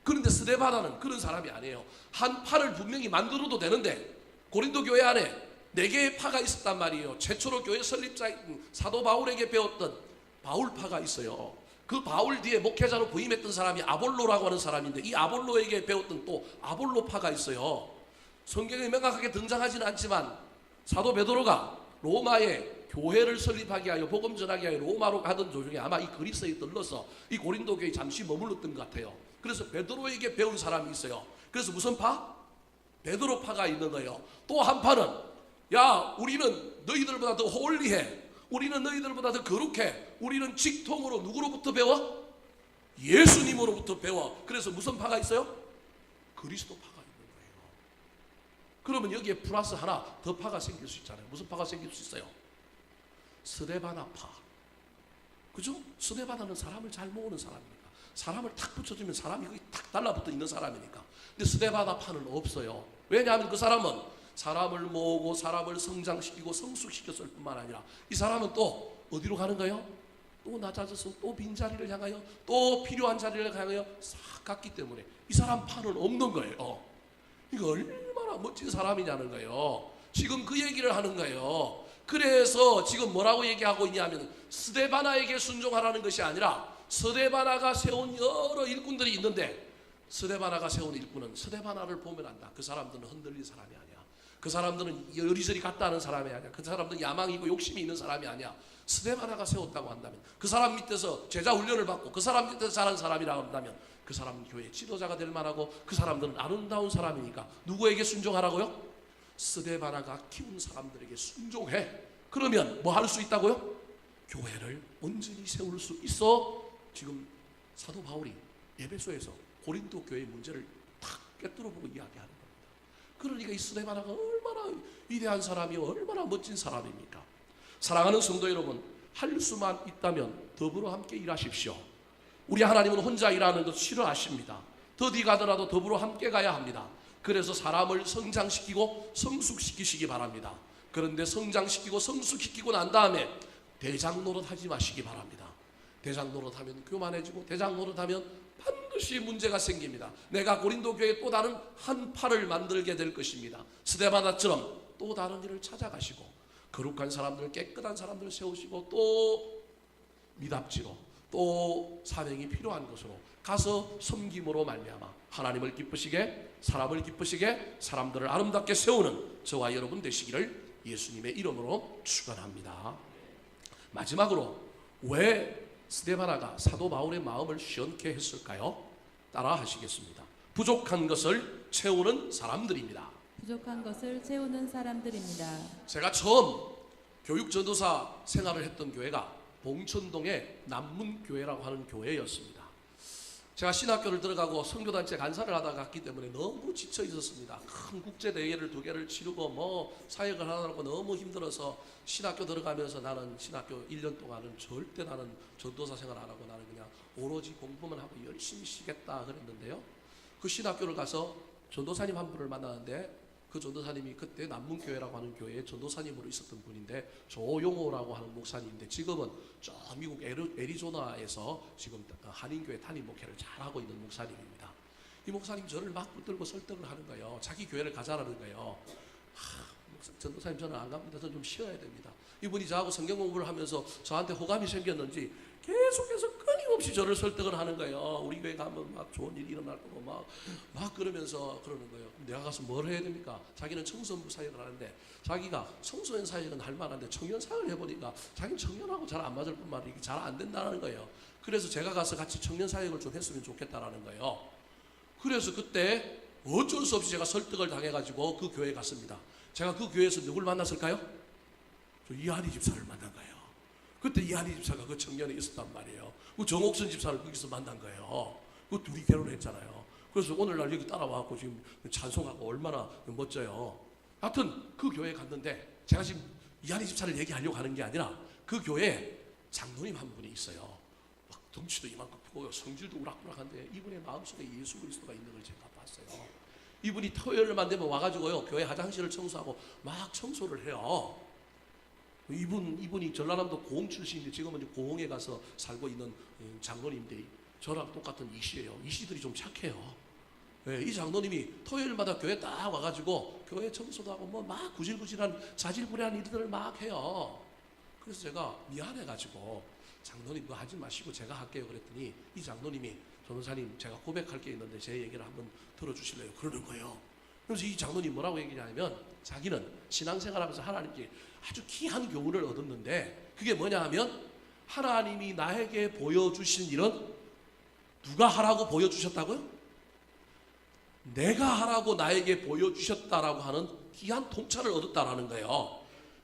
그런데 스데바나는 그런 사람이 아니에요. 한 파를 분명히 만들어도 되는데 고린도 교회 안에 4개의 파가 있었단 말이에요. 최초로 교회 설립자인 사도 바울에게 배웠던 바울파가 있어요. 그 바울 뒤에 목회자로 부임했던 사람이 아볼로라고 하는 사람인데 이 아볼로에게 배웠던 또 아볼로파가 있어요. 성경에 명확하게 등장하지는 않지만 사도 베드로가 로마에 교회를 설립하게 하여 복음 전하게 하여 로마로 가던 도중에 아마 이 그리스에 들러서 이 고린도 교회에 잠시 머물렀던 것 같아요. 그래서 베드로에게 배운 사람이 있어요. 그래서 무슨 파? 베드로파가 있는 거예요. 또 한 파는 야 우리는 너희들보다 더 홀리해. 우리는 너희들보다 더 거룩해. 우리는 직통으로 누구로부터 배워? 예수님으로부터 배워. 그래서 무슨 파가 있어요? 그리스도 파가 있는 거예요. 그러면 여기에 플러스 하나 더 파가 생길 수 있잖아요. 무슨 파가 생길 수 있어요? 스데바나 파. 그죠? 스데바나는 사람을 잘 모으는 사람이니까. 사람을 탁 붙여주면 사람이 거기 탁 달라붙어 있는 사람이니까. 근데 스데바나 파는 없어요. 왜냐하면 그 사람은 사람을 모으고 사람을 성장시키고 성숙시켰을 뿐만 아니라 이 사람은 또 어디로 가는 거예요? 또 낮아져서 또 빈자리를 향하여 또 필요한 자리를 향하여 싹 갔기 때문에 이 사람 파는 없는 거예요. 이거 얼마나 멋진 사람이냐는 거예요. 지금 그 얘기를 하는 거예요. 그래서 지금 뭐라고 얘기하고 있냐면 스데바나에게 순종하라는 것이 아니라 스데바나가 세운 여러 일꾼들이 있는데 스데바나가 세운 일꾼은 스데바나를 보면 안다. 그 사람들은 흔들린 사람이 아니야. 그 사람들은 여리저리 갔다 하는 사람이 아니야. 그 사람들은 야망이고 욕심이 있는 사람이 아니야. 스데바나가 세웠다고 한다면 그 사람 밑에서 제자 훈련을 받고 그 사람 밑에서 자란 사람이라고 한다면 그 사람은 교회 지도자가 될 만하고 그 사람들은 아름다운 사람이니까 누구에게 순종하라고요? 스데바나가 키운 사람들에게 순종해. 그러면 뭐 할 수 있다고요? 교회를 온전히 세울 수 있어. 지금 사도 바울이 에베소에서 고린도 교회의 문제를 탁 꿰뚫어보고 이야기하는 겁니다. 그러니까 이 스데바나가 얼마나 위대한 사람이요 얼마나 멋진 사람입니까? 사랑하는 성도 여러분, 할 수만 있다면 더불어 함께 일하십시오. 우리 하나님은 혼자 일하는 것 싫어하십니다. 더디 가더라도 더불어 함께 가야 합니다. 그래서 사람을 성장시키고 성숙시키시기 바랍니다. 그런데 성장시키고 성숙시키고 난 다음에 대장 노릇하지 마시기 바랍니다. 대장 노릇하면 교만해지고 대장 노릇하면 반드시 문제가 생깁니다. 내가 고린도 교회에 또 다른 한 파를 만들게 될 것입니다. 스데바나처럼 또 다른 일을 찾아가시고 거룩한 사람들, 깨끗한 사람들을 세우시고 또 미답지로 또 사명이 필요한 것으로 가서 섬김으로 말미암아 하나님을 기쁘시게 사람을 기쁘시게 사람들을 아름답게 세우는 저와 여러분 되시기를 예수님의 이름으로 축원합니다. 마지막으로 왜 스데바나가 사도 바울의 마음을 시원케 했을까요? 따라 하시겠습니다. 부족한 것을 채우는 사람들입니다. 부족한 것을 채우는 사람들입니다. 제가 처음 교육전도사 생활을 했던 교회가 봉천동의 남문교회라고 하는 교회였습니다. 제가 신학교를 들어가고 선교단체 간사를 하다 갔기 때문에 너무 지쳐 있었습니다. 큰 국제대회를 2개를 치르고 뭐 사역을 하느라고 너무 힘들어서 신학교 들어가면서 나는 신학교 1년 동안은 절대 나는 전도사 생활 안 하고 나는 그냥 오로지 공부만 하고 열심히 쉬겠다 그랬는데요. 그 신학교를 가서 전도사님 한 분을 만나는데 그 전도사님이 그때 남문교회라고 하는 교회에 전도사님으로 있었던 분인데 조용호라고 하는 목사님인데 지금은 저 미국 애리조나에서 지금 한인교회 담임 목회를 잘하고 있는 목사님입니다. 이 목사님 저를 막 붙들고 설득을 하는 거예요. 자기 교회를 가자라는 거예요. 전도사님 저는 안 갑니다. 저는 좀 쉬어야 됩니다. 이분이 저하고 성경 공부를 하면서 저한테 호감이 생겼는지 계속해서 끊임없이 저를 설득을 하는 거예요. 우리 교회 가면 막 좋은 일이 일어날 거고 막 그러면서 그러는 거예요. 내가 가서 뭘 해야 됩니까? 자기는 청소년부 사역을 하는데 자기가 청소년 사역은 할 만한데 청년 사역을 해보니까 자기는 청년하고 잘 안 맞을 뿐만 아니라 잘 안 된다는 거예요. 그래서 제가 가서 같이 청년 사역을 좀 했으면 좋겠다라는 거예요. 그래서 그때 어쩔 수 없이 제가 설득을 당해가지고 그 교회에 갔습니다. 제가 그 교회에서 누굴 만났을까요? 저 이한희 집사를 만난 거예요. 그때 이한희 집사가 그 청년에 있었단 말이에요. 그 정옥선 집사를 거기서 만난 거예요. 그 둘이 결혼했잖아요. 그래서 오늘날 여기 따라와서 지금 찬송하고 얼마나 멋져요. 하여튼 그 교회에 갔는데 제가 지금 이한희 집사를 얘기하려고 하는 게 아니라 그 교회에 장로님 한 분이 있어요. 막 덩치도 이만큼 크고 성질도 우락부락한데 이분의 마음속에 예수 그리스도가 있는 걸 제가 봤어요. 이분이 토요일만 되면 와가지고요 교회 화장실을 청소하고 막 청소를 해요. 이분이 전라남도 고흥 출신인데 지금은 이제 고흥에 가서 살고 있는 장로님들이 저랑 똑같은 이씨예요. 이씨들이 좀 착해요. 네, 이 장로님이 토요일마다 교회 딱 와가지고 교회 청소도 하고 뭐 막 구질구질한 자질구레한 일들을 막 해요. 그래서 제가 미안해가지고 장로님 그거 하지 마시고 제가 할게요 그랬더니 이 장로님이 전도사님 제가 고백할 게 있는데 제 얘기를 한번 들어주실래요? 그러는 거예요. 그래서 이 장로님 뭐라고 얘기하냐면 자기는 신앙생활하면서 하나님께 아주 귀한 교훈을 얻었는데 그게 뭐냐 하면 하나님이 나에게 보여주신 일은 누가 하라고 보여주셨다고요? 내가 하라고 나에게 보여주셨다라고 하는 귀한 통찰을 얻었다라는 거예요.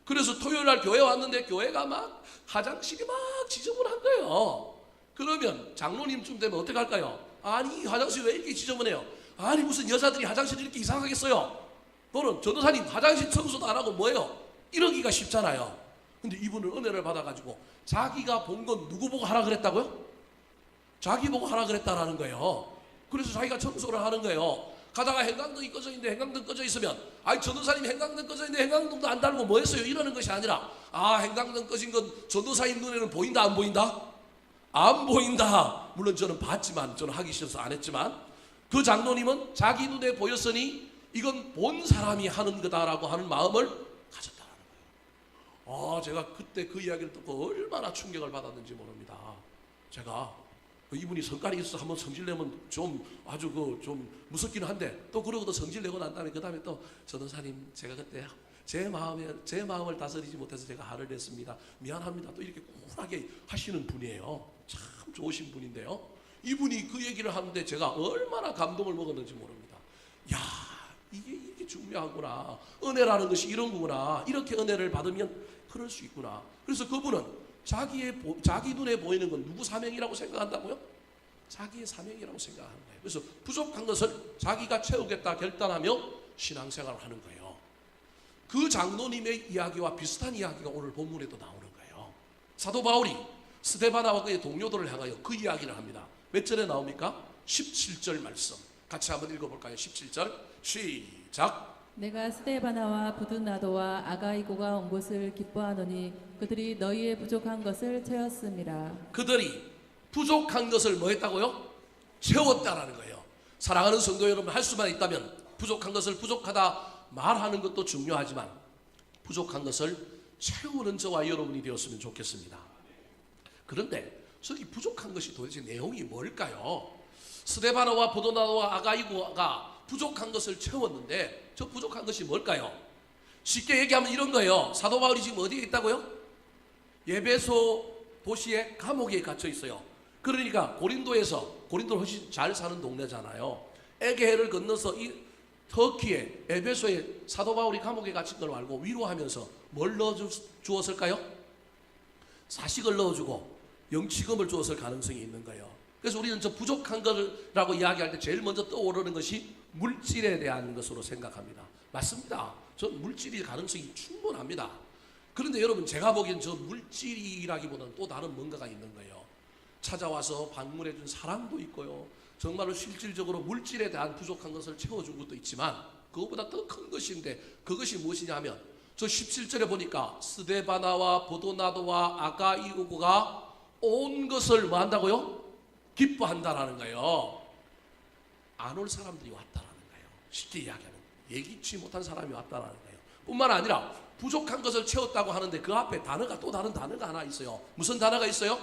그래서 토요일날 교회 왔는데 교회가 막 화장실이 막 지저분한 거예요. 그러면 장로님쯤 되면 어떻게 할까요? 아니 화장실 왜 이렇게 지저분해요? 아니 무슨 여자들이 화장실이 이렇게 이상하게 써요? 너는 전도사님 화장실 청소도 안 하고 뭐예요? 이러기가 쉽잖아요. 근데 이분은 은혜를 받아가지고 자기가 본 건 누구 보고 하라 그랬다고요? 자기 보고 하라 그랬다라는 거예요. 그래서 자기가 청소를 하는 거예요. 가다가 행강등이 꺼져 있는데 행강등 꺼져 있으면 아이 전도사님 행강등 꺼져 있는데 행강등도 안 달고 뭐 했어요? 이러는 것이 아니라 아 행강등 꺼진 건 전도사님 눈에는 보인다 안 보인다? 안 보인다. 물론 저는 봤지만 저는 하기 싫어서 안 했지만 그 장로님은 자기 눈에 보였으니 이건 본 사람이 하는 거다라고 하는 마음을 가졌다라는 거예요. 제가 그때 그 이야기를 듣고 얼마나 충격을 받았는지 모릅니다. 제가 이분이 성깔이 있어서 한번 성질내면 좀 아주 좀 무섭기는 한데 또 그러고도 성질내고 난 다음에 그 다음에 또 전도사님 제가 그때 제 마음을 다스리지 못해서 제가 화를 냈습니다. 미안합니다. 또 이렇게 쿨하게 하시는 분이에요. 참 좋으신 분인데요. 이분이 그 얘기를 하는데 제가 얼마나 감동을 먹었는지 모릅니다. 야, 이게 중요하구나. 은혜라는 것이 이런 거구나. 이렇게 은혜를 받으면 그럴 수 있구나. 그래서 그분은 자기 눈에 보이는 건 누구 사명이라고 생각한다고요? 자기의 사명이라고 생각하는 거예요. 그래서 부족한 것을 자기가 채우겠다 결단하며 신앙생활을 하는 거예요. 그 장로님의 이야기와 비슷한 이야기가 오늘 본문에도 나오는 거예요. 사도 바울이 스데바나와 그의 동료들을 향하여 그 이야기를 합니다. 몇 절에 나옵니까? 17절 말씀 같이 한번 읽어볼까요? 17절 시작. 내가 스데바나와 부두나도와 아가이고가 온 것을 기뻐하노니 그들이 너희의 부족한 것을 채웠음이라. 그들이 부족한 것을 뭐 했다고요? 채웠다라는 거예요. 사랑하는 성도 여러분, 할 수만 있다면 부족한 것을 부족하다 말하는 것도 중요하지만 부족한 것을 채우는 저와 여러분이 되었으면 좋겠습니다. 그런데 저기 부족한 것이 도대체 내용이 뭘까요? 스데바나와 부도나와 아가이고가 부족한 것을 채웠는데 저 부족한 것이 뭘까요? 쉽게 얘기하면 이런 거예요. 사도 바울이 지금 어디에 있다고요? 에베소 도시의 감옥에 갇혀 있어요. 그러니까 고린도는 훨씬 잘 사는 동네잖아요. 에게해를 건너서 이 터키에 에베소에 사도 바울이 감옥에 갇힌 걸 알고 위로하면서 뭘 넣어주었을까요? 사식을 넣어주고 영치금을 주었을 가능성이 있는 거예요. 그래서 우리는 저 부족한 거라고 이야기할 때 제일 먼저 떠오르는 것이 물질에 대한 것으로 생각합니다. 맞습니다. 전 물질이 가능성이 충분합니다. 그런데 여러분 제가 보기엔 저 물질이라기보다는 또 다른 뭔가가 있는 거예요. 찾아와서 방문해 준 사랑도 있고요. 정말로 실질적으로 물질에 대한 부족한 것을 채워준 것도 있지만 그것보다 더 큰 것인데 그것이 무엇이냐 하면 저 17절에 보니까 스데바나와 보도나도와 아가이고가 온 것을 뭐 한다고요? 기뻐한다라는 거예요. 안 올 사람들이 왔다라는 거예요. 쉽게 이야기하면 예기치 못한 사람이 왔다라는 거예요. 뿐만 아니라 부족한 것을 채웠다고 하는데 그 앞에 또 다른 단어가 하나 있어요. 무슨 단어가 있어요?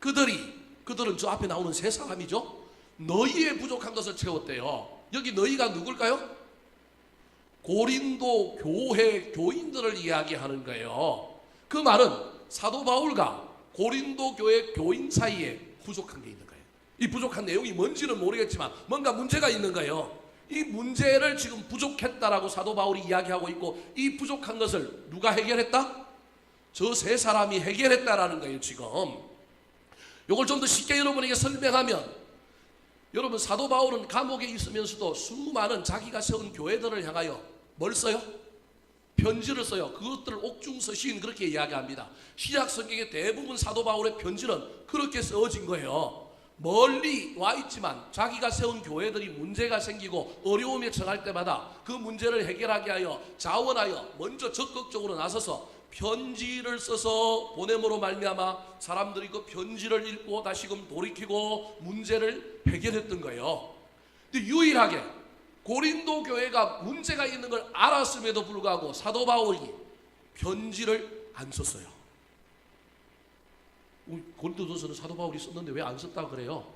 그들은 저 앞에 나오는 세 사람이죠. 너희의 부족한 것을 채웠대요. 여기 너희가 누굴까요? 고린도 교회 교인들을 이야기하는 거예요. 그 말은 사도 바울과 고린도 교회 교인 사이에 부족한 게 있는 거예요. 이 부족한 내용이 뭔지는 모르겠지만 뭔가 문제가 있는 거예요. 이 문제를 지금 부족했다라고 사도 바울이 이야기하고 있고 이 부족한 것을 누가 해결했다? 저 세 사람이 해결했다라는 거예요. 지금 이걸 좀 더 쉽게 여러분에게 설명하면 여러분 사도 바울은 감옥에 있으면서도 수많은 자기가 세운 교회들을 향하여 뭘 써요? 편지를 써요. 그것들을 옥중서신 그렇게 이야기합니다. 신약 성경의 대부분 사도 바울의 편지는 그렇게 써진 거예요. 멀리 와 있지만 자기가 세운 교회들이 문제가 생기고 어려움에 처할 때마다 그 문제를 해결하게 하여 자원하여 먼저 적극적으로 나서서 편지를 써서 보냄으로 말미암아 사람들이 그 편지를 읽고 다시금 돌이키고 문제를 해결했던 거예요. 근데 유일하게 고린도 교회가 문제가 있는 걸 알았음에도 불구하고 사도 바울이 편지를 안 썼어요. 고린도전서는 사도 바울이 썼는데 왜 안 썼다고 그래요?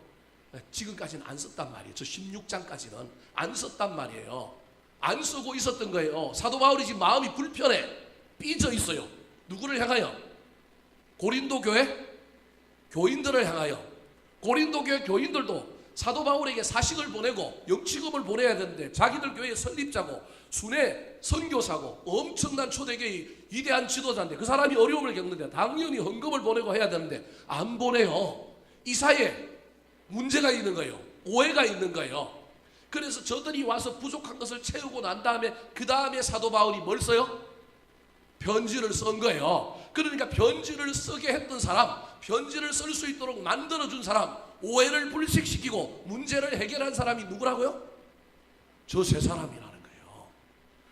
지금까지는 안 썼단 말이에요. 저 16장까지는 안 썼단 말이에요. 안 쓰고 있었던 거예요. 사도 바울이 지금 마음이 불편해, 삐져 있어요. 누구를 향하여? 고린도 교회 교인들을 향하여. 고린도 교회 교인들도 사도 바울에게 사식을 보내고 영치금을 보내야 되는데 자기들 교회 설립자고 순회 선교사고 엄청난 초대교회의 위대한 지도자인데 그 사람이 어려움을 겪는데 당연히 헌금을 보내고 해야 되는데 안 보내요. 이 사이에 문제가 있는 거예요. 오해가 있는 거예요. 그래서 저들이 와서 부족한 것을 채우고 난 다음에 그 다음에 사도 바울이 뭘 써요? 편지를 쓴 거예요. 그러니까 편지를 쓰게 했던 사람, 편지를 쓸 수 있도록 만들어준 사람, 오해를 불식시키고 문제를 해결한 사람이 누구라고요? 저 세 사람이라는 거예요.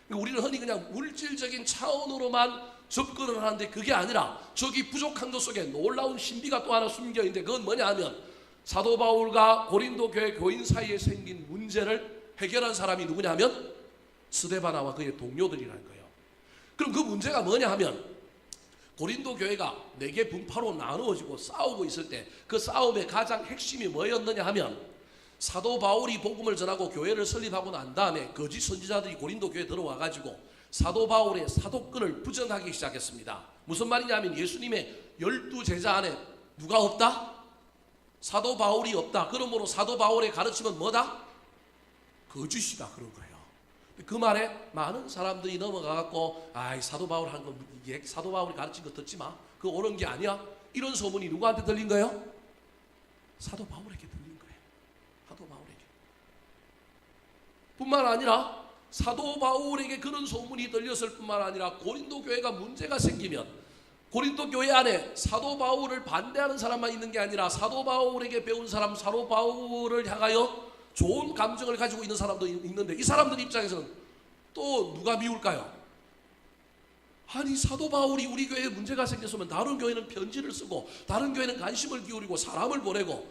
그러니까 우리는 흔히 그냥 물질적인 차원으로만 접근을 하는데 그게 아니라 저기 부족한 것 속에 놀라운 신비가 또 하나 숨겨 있는데 그건 뭐냐 하면 사도 바울과 고린도 교회 교인 사이에 생긴 문제를 해결한 사람이 누구냐 하면 스데바나와 그의 동료들이라는 거예요. 그럼 그 문제가 뭐냐 하면 고린도 교회가 4개 분파로 나누어지고 싸우고 있을 때 그 싸움의 가장 핵심이 뭐였느냐 하면 사도 바울이 복음을 전하고 교회를 설립하고 난 다음에 거짓 선지자들이 고린도 교회에 들어와 가지고 사도 바울의 사도권을 부정하기 시작했습니다. 무슨 말이냐면 예수님의 12제자 안에 누가 없다? 사도 바울이 없다. 그러므로 사도 바울의 가르침은 뭐다? 거짓이다 그런 거예요. 그 말에 많은 사람들이 넘어가갖고 아이 사도 바울 한 거 사도 바울이 가르친 거 듣지 마. 그거 옳은 게 아니야. 이런 소문이 누구한테 들린 거예요? 사도 바울에게 들린 거예요. 사도 바울에게. 뿐만 아니라 사도 바울에게 그런 소문이 들렸을 뿐만 아니라 고린도 교회가 문제가 생기면 고린도 교회 안에 사도 바울을 반대하는 사람만 있는 게 아니라 사도 바울에게 배운 사람, 사도 바울을 향하여 좋은 감정을 가지고 있는 사람도 있는데 이 사람들 입장에서는 또 누가 미울까요? 아니 사도 바울이 우리 교회에 문제가 생겼으면 다른 교회는 편지를 쓰고 다른 교회는 관심을 기울이고 사람을 보내고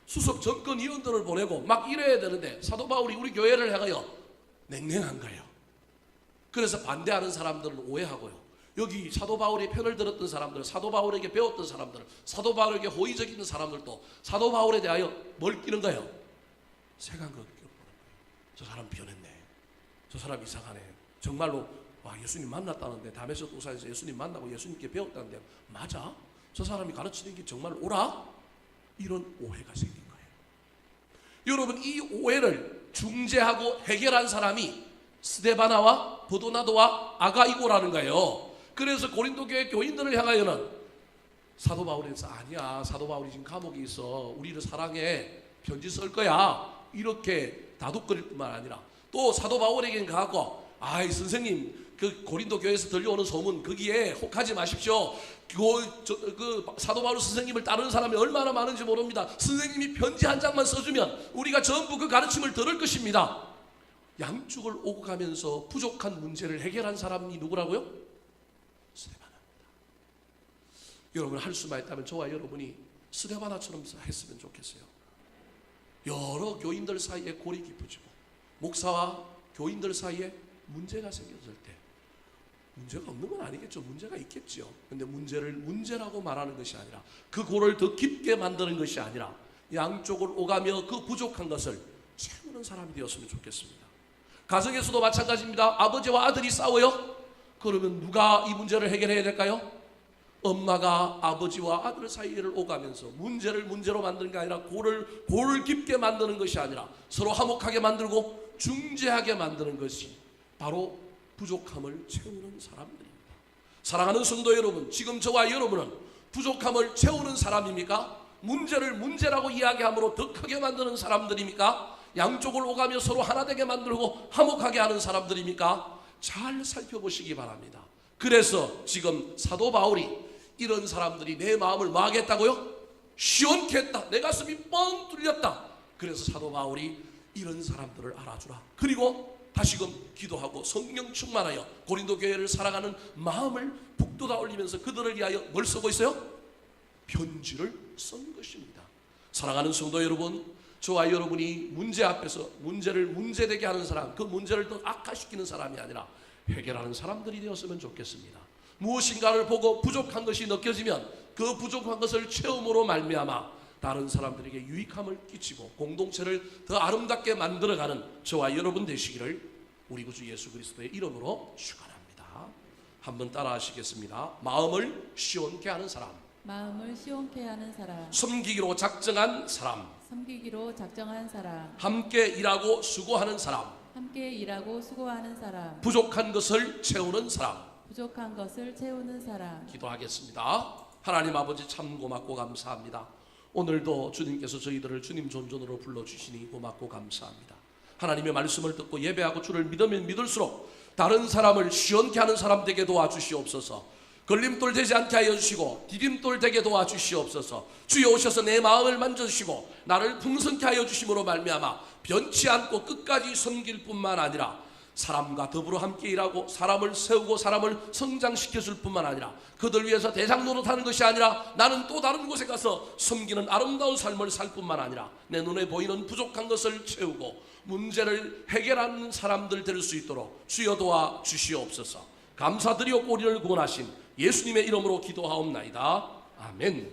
수석 정권위원들을 보내고 막 이래야 되는데 사도 바울이 우리 교회를 향하여 냉랭한 거예요. 그래서 반대하는 사람들을 오해하고요. 여기 사도 바울의 편을 들었던 사람들, 사도 바울에게 배웠던 사람들, 사도 바울에게 호의적인 사람들도 사도 바울에 대하여 뭘 끼는 거예요? 색안경을 끼는 거예요. 저 사람 변했네. 저 사람 이상하네. 정말로 와 예수님 만났다는데 다메섹 도사에서 예수님 만나고 예수님께 배웠다는데 맞아? 저 사람이 가르치는 게 정말 옳아? 이런 오해가 생긴 거예요. 여러분 이 오해를 중재하고 해결한 사람이 스데바나와 버도나도와 아가이고라는 거예요. 그래서 고린도 교회 교인들을 향하여는 사도 바울에서 아니야 사도 바울이 지금 감옥에 있어 우리를 사랑해 편지 쓸 거야 이렇게 다독거릴 뿐만 아니라 또 사도 바울에게는 가고 아이 선생님 그 고린도 교회에서 들려오는 소문 거기에 혹하지 마십시오. 그 사도 바울 선생님을 따르는 사람이 얼마나 많은지 모릅니다. 선생님이 편지 한 장만 써주면 우리가 전부 그 가르침을 들을 것입니다. 양쪽을 오고 가면서 부족한 문제를 해결한 사람이 누구라고요? 스데바나입니다. 여러분 할 수만 있다면 저와 여러분이 스데바나처럼 했으면 좋겠어요. 여러 교인들 사이에 골이 깊어지고 목사와 교인들 사이에 문제가 생겼을 때 문제가 없는 건 아니겠죠. 문제가 있겠죠. 근데 문제를 문제라고 말하는 것이 아니라 그 골을 더 깊게 만드는 것이 아니라 양쪽을 오가며 그 부족한 것을 채우는 사람이 되었으면 좋겠습니다. 가정에서도 마찬가지입니다. 아버지와 아들이 싸워요. 그러면 누가 이 문제를 해결해야 될까요? 엄마가 아버지와 아들 사이를 오가면서 문제를 문제로 만드는 게 아니라 골을 깊게 만드는 것이 아니라 서로 화목하게 만들고 중재하게 만드는 것이 바로 부족함을 채우는 사람들입니다. 사랑하는 성도 여러분, 지금 저와 여러분은 부족함을 채우는 사람입니까? 문제를 문제라고 이야기함으로 더 크게 만드는 사람들입니까? 양쪽을 오가며 서로 하나 되게 만들고 화목하게 하는 사람들입니까? 잘 살펴보시기 바랍니다. 그래서 지금 사도 바울이 이런 사람들이 내 마음을 뭐 하겠다고요? 시원케 했다. 내 가슴이 뻥 뚫렸다. 그래서 사도 바울이 이런 사람들을 알아주라. 그리고 다시금 기도하고 성령 충만하여 고린도 교회를 살아가는 마음을 북돋아 올리면서 그들을 위하여 뭘 쓰고 있어요? 편지를 쓴 것입니다. 사랑하는 성도 여러분, 저와 여러분이 문제 앞에서 문제를 문제되게 하는 사람, 그 문제를 더 악화시키는 사람이 아니라 해결하는 사람들이 되었으면 좋겠습니다. 무엇인가를 보고 부족한 것이 느껴지면 그 부족한 것을 체험으로 말미암아 다른 사람들에게 유익함을 끼치고 공동체를 더 아름답게 만들어가는 저와 여러분 되시기를 우리 구주 예수 그리스도의 이름으로 축원합니다. 한번 따라 하시겠습니다. 마음을 시원케 하는 사람, 마음을 시원케 하는 사람, 섬기기로 작정한 사람, 섬기기로 작정한 사람, 함께 일하고 수고하는 사람, 함께 일하고 수고하는 사람, 부족한 것을 채우는 사람. 부족한 것을 채우는 사람. 기도하겠습니다. 하나님 아버지 참 고맙고 감사합니다. 오늘도 주님께서 저희들을 주님 존전으로 불러주시니 고맙고 감사합니다. 하나님의 말씀을 듣고 예배하고 주를 믿으면 믿을수록 다른 사람을 시원케 하는 사람 되게 도와주시옵소서. 걸림돌 되지 않게 하여 주시고 디딤돌 되게 도와주시옵소서. 주여 오셔서 내 마음을 만져주시고 나를 풍성케 하여 주심으로 말미암아 변치 않고 끝까지 섬길 뿐만 아니라 사람과 더불어 함께 일하고 사람을 세우고 사람을 성장시켜 줄 뿐만 아니라 그들 위해서 대장 노릇하는 것이 아니라 나는 또 다른 곳에 가서 섬기는 아름다운 삶을 살 뿐만 아니라 내 눈에 보이는 부족한 것을 채우고 문제를 해결하는 사람들 될 수 있도록 주여 도와 주시옵소서. 감사드리옵고 우리를 구원하신 예수님의 이름으로 기도하옵나이다. 아멘.